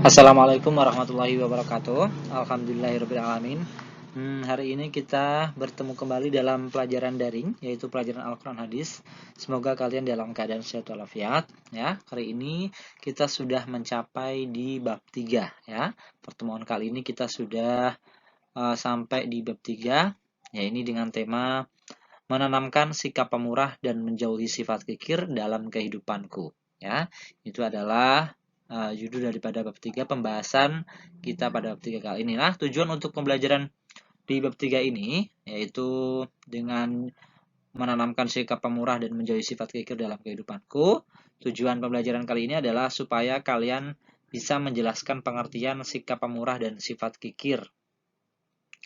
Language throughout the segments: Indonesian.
Assalamualaikum warahmatullahi wabarakatuh. Alhamdulillahirrabbilalamin. Hari ini kita bertemu kembali dalam pelajaran daring, yaitu pelajaran Al-Quran Hadis. Semoga kalian dalam keadaan sehat walafiat. Ya, hari ini kita sudah mencapai di bab 3. Ya, pertemuan kali ini kita sudah sampai di bab 3. Ya, ini dengan tema menanamkan sikap pemurah dan menjauhi sifat kikir dalam kehidupanku. Ya, itu adalah judul daripada bab 3, pembahasan kita pada bab 3 kali ini. Nah, tujuan untuk pembelajaran di bab 3 ini yaitu dengan menanamkan sikap pemurah dan menjauhi sifat kikir dalam kehidupanku. Tujuan pembelajaran kali ini adalah supaya kalian bisa menjelaskan pengertian sikap pemurah dan sifat kikir.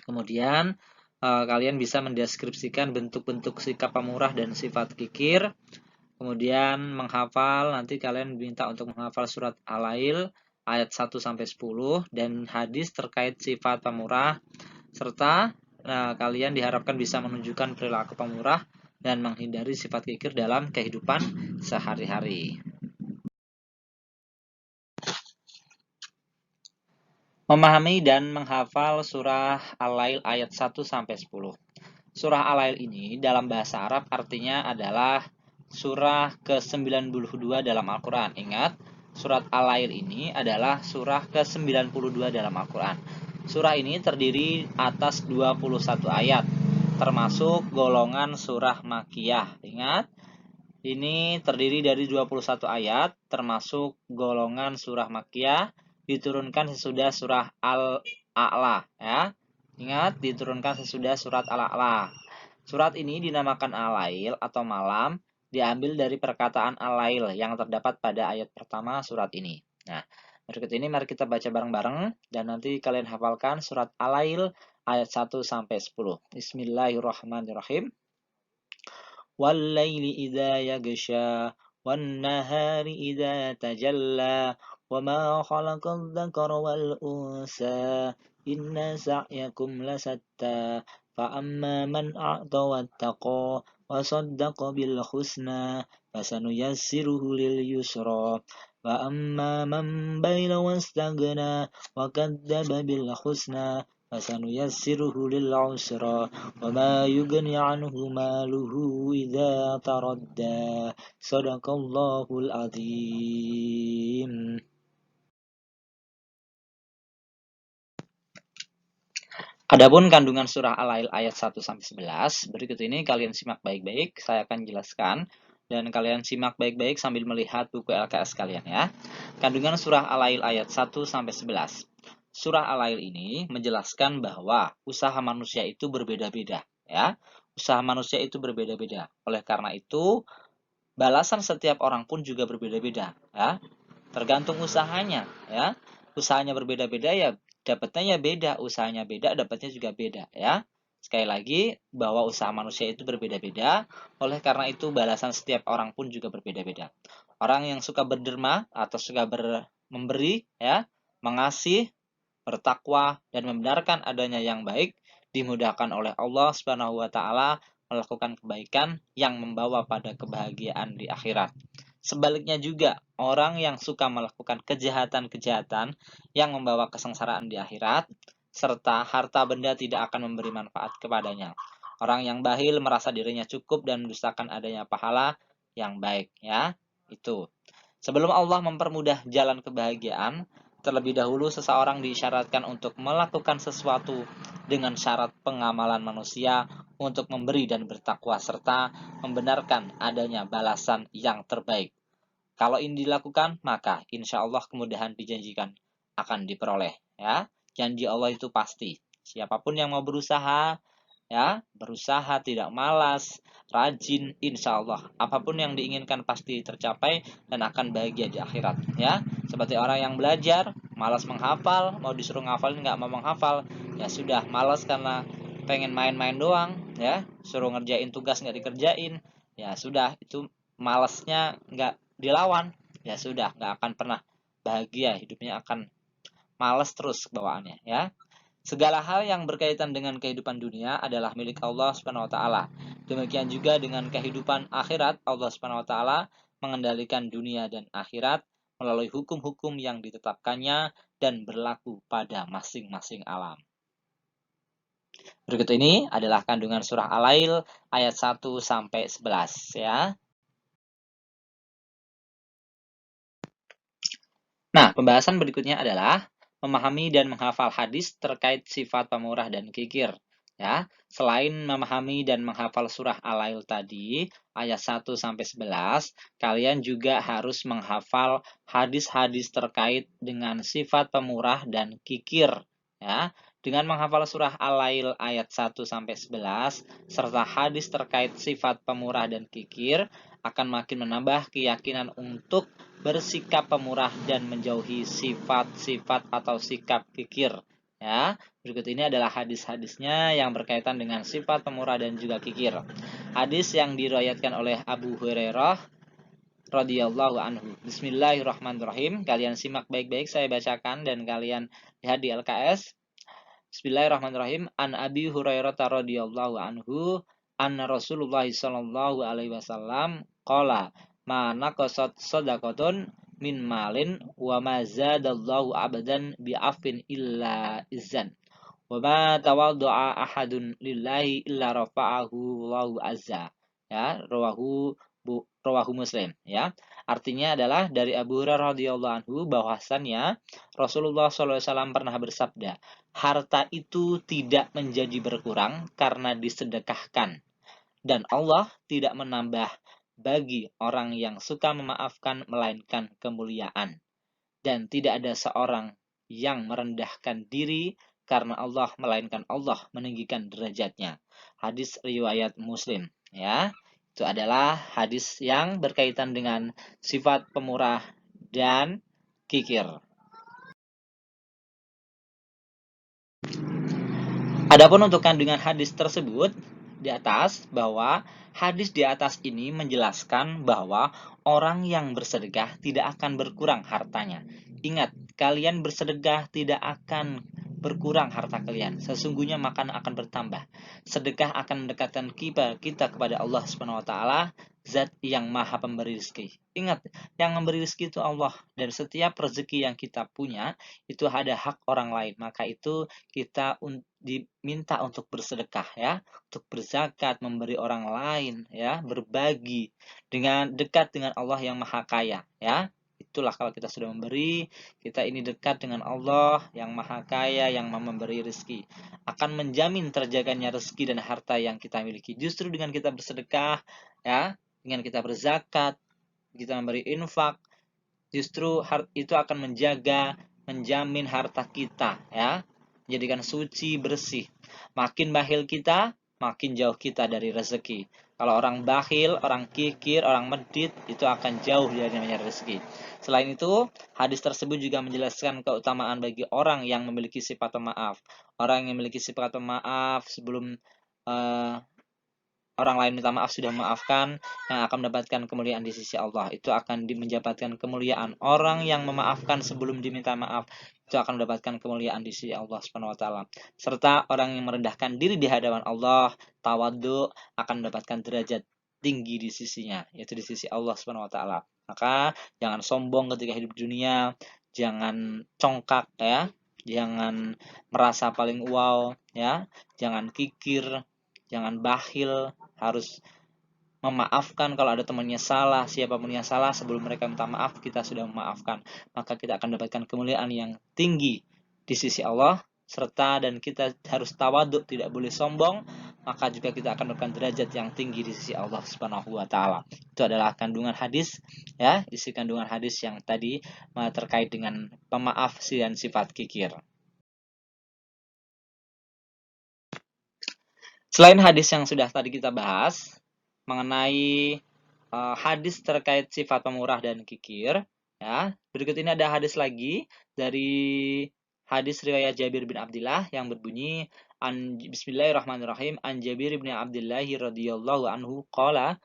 Kemudian kalian bisa mendeskripsikan bentuk-bentuk sikap pemurah dan sifat kikir. Kemudian menghafal, nanti kalian diminta untuk menghafal surat Al-Lail ayat 1 sampai 10 dan hadis terkait sifat pemurah, serta kalian diharapkan bisa menunjukkan perilaku pemurah dan menghindari sifat kikir dalam kehidupan sehari-hari. Memahami dan menghafal surah Al-Lail ayat 1 sampai 10. Surah Al-Lail ini dalam bahasa Arab artinya adalah surah ke-92 dalam Al-Quran. Ingat, surat Al-Lail ini adalah surah ke-92 dalam Al-Quran. Surah ini terdiri atas 21 ayat, termasuk golongan surah Makkiyah. Ingat, ini terdiri dari 21 ayat, termasuk golongan surah Makkiyah, diturunkan sesudah surah Al-A'la. Ya. Ingat, diturunkan sesudah surat Al-A'la. Surat ini dinamakan Al-Lail atau malam, diambil dari perkataan Al-Lail yang terdapat pada ayat pertama surat ini. Nah, berikut ini mari kita baca bareng-bareng dan nanti kalian hafalkan surat Al-Lail ayat 1 sampai 10. Bismillahirrahmanirrahim. وَاللَّيْلِ إِذَا يَغْشَى وَالنَّهَارِ إِذَا تَجَلَّى وَمَا خَلَقَ الذَّكَرَ وَالْأُنثَى إِنَّ سَعْيَكُمْ لَشَتَّى فَأَمَّا مَنْ أَعْطَى وَاتَّقَى وَصَدَّقَ بِالْحُسْنَى فَسَنُيَسِّرُهُ لِلْيُسْرَى وَأَمَّا مَنْ بَخِلَ وَاسْتَغْنَى وَكَذَّبَ بِالْحُسْنَى فَسَنُيَسِّرُهُ لِلْعُسْرَى وَمَا يُغْنِي عَنْهُ مَالُهُ إِذَا تَرَدَّى صَدَقَ اللَّهُ الْعَظِيمُ. Adapun kandungan surah Al-Lail ayat 1 sampai 11, berikut ini kalian simak baik-baik, saya akan jelaskan dan kalian simak baik-baik sambil melihat buku LKS kalian ya. Kandungan surah Al-Lail ayat 1 sampai 11. Surah Al-Lail ini menjelaskan bahwa usaha manusia itu berbeda-beda ya. Usaha manusia itu berbeda-beda. Oleh karena itu, balasan setiap orang pun juga berbeda-beda ya. Tergantung usahanya ya. Usahanya berbeda-beda ya, dapatnya ya beda, usahanya beda, dapatnya juga beda ya. Sekali lagi bahwa usaha manusia itu berbeda-beda, oleh karena itu balasan setiap orang pun juga berbeda-beda. Orang yang suka berderma atau suka memberi ya, mengasih, bertakwa dan membenarkan adanya yang baik, dimudahkan oleh Allah Subhanahu wa taala melakukan kebaikan yang membawa pada kebahagiaan di akhirat. Sebaliknya juga, orang yang suka melakukan kejahatan-kejahatan yang membawa kesengsaraan di akhirat, serta harta benda tidak akan memberi manfaat kepadanya. Orang yang bakhil merasa dirinya cukup dan mendustakan adanya pahala yang baik. Ya, itu. Sebelum Allah mempermudah jalan kebahagiaan, terlebih dahulu seseorang diisyaratkan untuk melakukan sesuatu dengan syarat pengamalan manusia untuk memberi dan bertakwa serta membenarkan adanya balasan yang terbaik. Kalau ini dilakukan, maka insya Allah kemudahan dijanjikan akan diperoleh. Ya, janji Allah itu pasti. Siapapun yang mau berusaha, ya, berusaha tidak malas, rajin, insya Allah apapun yang diinginkan pasti tercapai dan akan bahagia di akhirat. Ya, seperti orang yang belajar, malas menghafal, mau disuruh ngafalin nggak mau menghafal, ya sudah malas karena pengen main-main doang, ya, suruh ngerjain tugas nggak dikerjain, ya sudah itu malasnya nggak dilawan, ya sudah nggak akan pernah bahagia, hidupnya akan malas terus bawaannya ya. Segala hal yang berkaitan dengan kehidupan dunia adalah milik Allah Subhanahu wa taala. Demikian juga dengan kehidupan akhirat, Allah Subhanahu wa taala mengendalikan dunia dan akhirat melalui hukum-hukum yang ditetapkannya dan berlaku pada masing-masing alam. Berikut ini adalah kandungan surah Al-Lail ayat 1 sampai 11 ya. Nah, pembahasan berikutnya adalah memahami dan menghafal hadis terkait sifat pemurah dan kikir. Ya, selain memahami dan menghafal surah Al-Lail tadi, ayat 1 sampai 11, kalian juga harus menghafal hadis-hadis terkait dengan sifat pemurah dan kikir. Ya, dengan menghafal surah Al-Lail ayat 1 sampai 11 serta hadis terkait sifat pemurah dan kikir akan makin menambah keyakinan untuk bersikap pemurah dan menjauhi sifat-sifat atau sikap kikir. Ya, berikut ini adalah hadis-hadisnya yang berkaitan dengan sifat pemurah dan juga kikir. Hadis yang diriwayatkan oleh Abu Hurairah radhiyallahu anhu. Bismillahirrahmanirrahim. Kalian simak baik-baik, saya bacakan dan kalian lihat di LKS. Bismillahirrahmanirrahim. An Abi Hurairah radhiyallahu anhu, anna Rasulullah sallallahu alaihi wasallam qala ma naqasat shadaqatun min malin wa ma zadallahu abadan bi'afin illa izzan wa ma tawadda'a ahadun lillahi illa rafa'ahu Allahu azza. Ya, rawahu Muslim ya. Artinya adalah dari Abu Hurairah radhiyallahu anhu bahwasannya Rasulullah SAW pernah bersabda, harta itu tidak menjadi berkurang karena disedekahkan, dan Allah tidak menambah bagi orang yang suka memaafkan melainkan kemuliaan. Dan tidak ada seorang yang merendahkan diri karena Allah melainkan Allah meninggikan derajatnya. Hadis riwayat Muslim ya. Itu adalah hadis yang berkaitan dengan sifat pemurah dan kikir. Adapun untuk kandungan hadis tersebut di atas, bahwa hadis di atas ini menjelaskan bahwa orang yang bersedekah tidak akan berkurang hartanya. Ingat, kalian bersedekah tidak akan berkurang harta kalian. Sesungguhnya makan akan bertambah. Sedekah akan mendekatkan kita kepada Allah Subhanahu wa taala, Zat yang Maha Pemberi rezeki. Ingat, yang memberi rezeki itu Allah, dan setiap rezeki yang kita punya itu ada hak orang lain. Maka itu kita diminta untuk bersedekah ya, untuk berzakat, memberi orang lain ya, berbagi dengan dekat dengan Allah yang Maha Kaya ya. Itulah kalau kita sudah memberi, kita ini dekat dengan Allah yang Maha Kaya, yang memberi rezeki. Akan menjamin terjaganya rezeki dan harta yang kita miliki. Justru dengan kita bersedekah ya, dengan kita berzakat, kita memberi infak, justru itu akan menjamin harta kita ya, menjadikan suci, bersih. Makin bakhil kita, makin jauh kita dari rezeki. Kalau orang bakhil, orang kikir, orang medit, itu akan jauh dari namanya rezeki. Selain itu, hadis tersebut juga menjelaskan keutamaan bagi orang yang memiliki sifat pemaaf. Orang yang memiliki sifat pemaaf sebelum orang lain minta maaf sudah memaafkan, yang akan mendapatkan kemuliaan di sisi Allah. Itu akan mendapatkan kemuliaan. Orang yang memaafkan sebelum diminta maaf itu akan mendapatkan kemuliaan di sisi Allah Subhanahu wa taala. Serta orang yang merendahkan diri di hadapan Allah, tawadhu, akan mendapatkan derajat tinggi di sisinya, yaitu di sisi Allah Subhanahu wa taala. Maka jangan sombong ketika hidup di dunia, jangan congkak ya, jangan merasa paling wow ya, jangan kikir, jangan bakhil, harus memaafkan kalau ada temannya salah, siapapun yang salah, sebelum mereka minta maaf, kita sudah memaafkan. Maka kita akan mendapatkan kemuliaan yang tinggi di sisi Allah, serta dan kita harus tawaduk, tidak boleh sombong, maka juga kita akan mendapatkan derajat yang tinggi di sisi Allah Subhanahu wa taala. Itu adalah kandungan hadis ya, isi kandungan hadis yang tadi terkait dengan pemaaf dan sifat kikir. Selain hadis yang sudah tadi kita bahas mengenai hadis terkait sifat pemurah dan kikir, ya. Berikut ini ada hadis lagi dari hadis riwayat Jabir bin Abdullah yang berbunyi Bismillahirrahmanirrahim, an Jabir bin Abdullah radhiyallahu anhu qala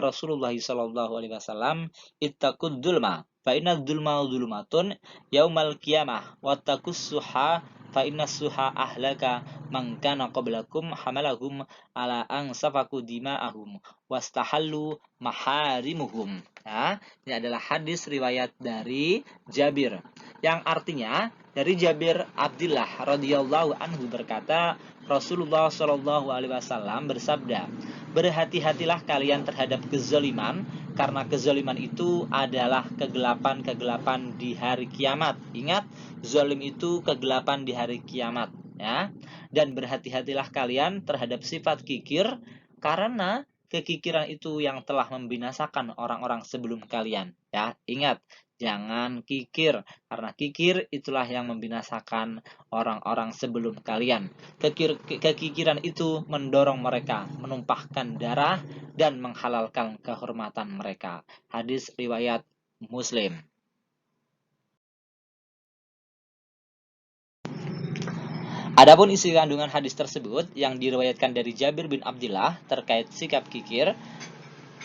Rasulullah sallallahu alaihi wasallam, ittaqud dzulma fa inna dzulma dzulumatun yaumal qiyamah wattaqus suha fa inna suha ahlaka man kana qablakum hamalahum ala an safaku dima'ahum wastahallu maharimuhum. Nah, ini adalah hadis riwayat dari Jabir yang artinya dari Jabir Abdullah radhiyallahu anhu berkata, Rasulullah Shallallahu alaihi wasallam bersabda, "Berhati-hatilah kalian terhadap kezaliman, karena kezaliman itu adalah kegelapan-kegelapan di hari kiamat." Ingat, zalim itu kegelapan di hari kiamat, ya. Dan berhati-hatilah kalian terhadap sifat kikir, karena kekikiran itu yang telah membinasakan orang-orang sebelum kalian, ya. Ingat, jangan kikir, karena kikir itulah yang membinasakan orang-orang sebelum kalian. Kekikiran itu mendorong mereka menumpahkan darah dan menghalalkan kehormatan mereka. Hadis riwayat Muslim. Adapun isi kandungan hadis tersebut yang diriwayatkan dari Jabir bin Abdullah terkait sikap kikir,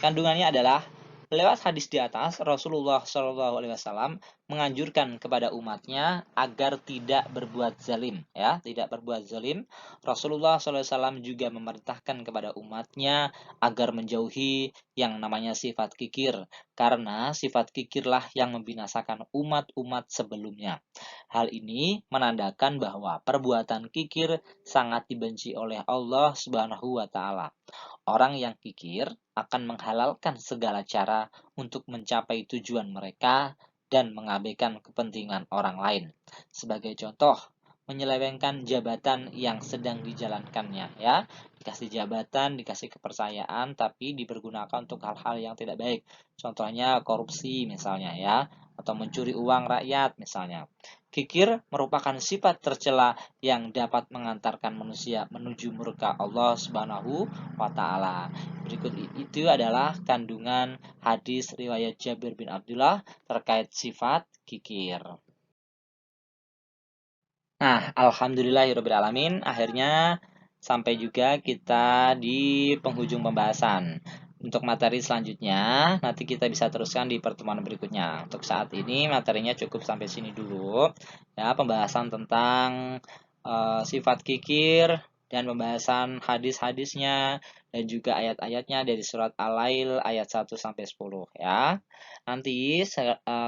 kandungannya adalah lewat hadis di atas Rasulullah SAW menganjurkan kepada umatnya agar tidak berbuat zalim, ya, tidak berbuat zalim. Rasulullah SAW juga memerintahkan kepada umatnya agar menjauhi yang namanya sifat kikir, karena sifat kikirlah yang membinasakan umat-umat sebelumnya. Hal ini menandakan bahwa perbuatan kikir sangat dibenci oleh Allah Subhanahu wa taala. Orang yang kikir akan menghalalkan segala cara untuk mencapai tujuan mereka dan mengabaikan kepentingan orang lain. Sebagai contoh, menyelewengkan jabatan yang sedang dijalankannya, ya. Dikasih jabatan, dikasih kepercayaan, tapi dipergunakan untuk hal-hal yang tidak baik. Contohnya korupsi misalnya, ya, atau mencuri uang rakyat misalnya. Kikir merupakan sifat tercela yang dapat mengantarkan manusia menuju murka Allah Subhanahu wa taala. Berikut itu adalah kandungan hadis riwayat Jabir bin Abdullah terkait sifat kikir. Nah, alhamdulillahirabbil alamin, akhirnya sampai juga kita di penghujung pembahasan. Untuk materi selanjutnya, nanti kita bisa teruskan di pertemuan berikutnya. Untuk saat ini materinya cukup sampai sini dulu. Ya, pembahasan tentang sifat kikir dan pembahasan hadis-hadisnya dan juga ayat-ayatnya dari surat Al-Lail ayat 1 sampai 10, ya. Nanti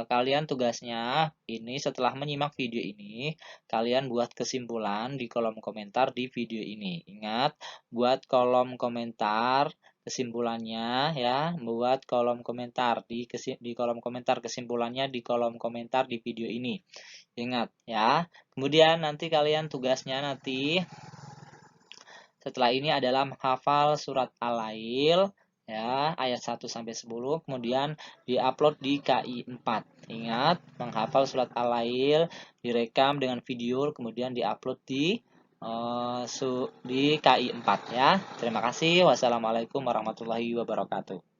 kalian tugasnya ini setelah menyimak video ini, kalian buat kesimpulan di kolom komentar di video ini. Ingat, buat kolom komentar kesimpulannya, ya, buat kolom komentar di kolom komentar kesimpulannya di kolom komentar di video ini. Ingat, ya. Kemudian nanti kalian tugasnya nanti setelah ini adalah menghafal surat Al-Lail, ya, ayat 1 sampai 10, kemudian diupload di KI 4. Ingat, menghafal surat Al-Lail direkam dengan video kemudian diupload di KI 4, ya. Terima kasih. Wassalamualaikum warahmatullahi wabarakatuh.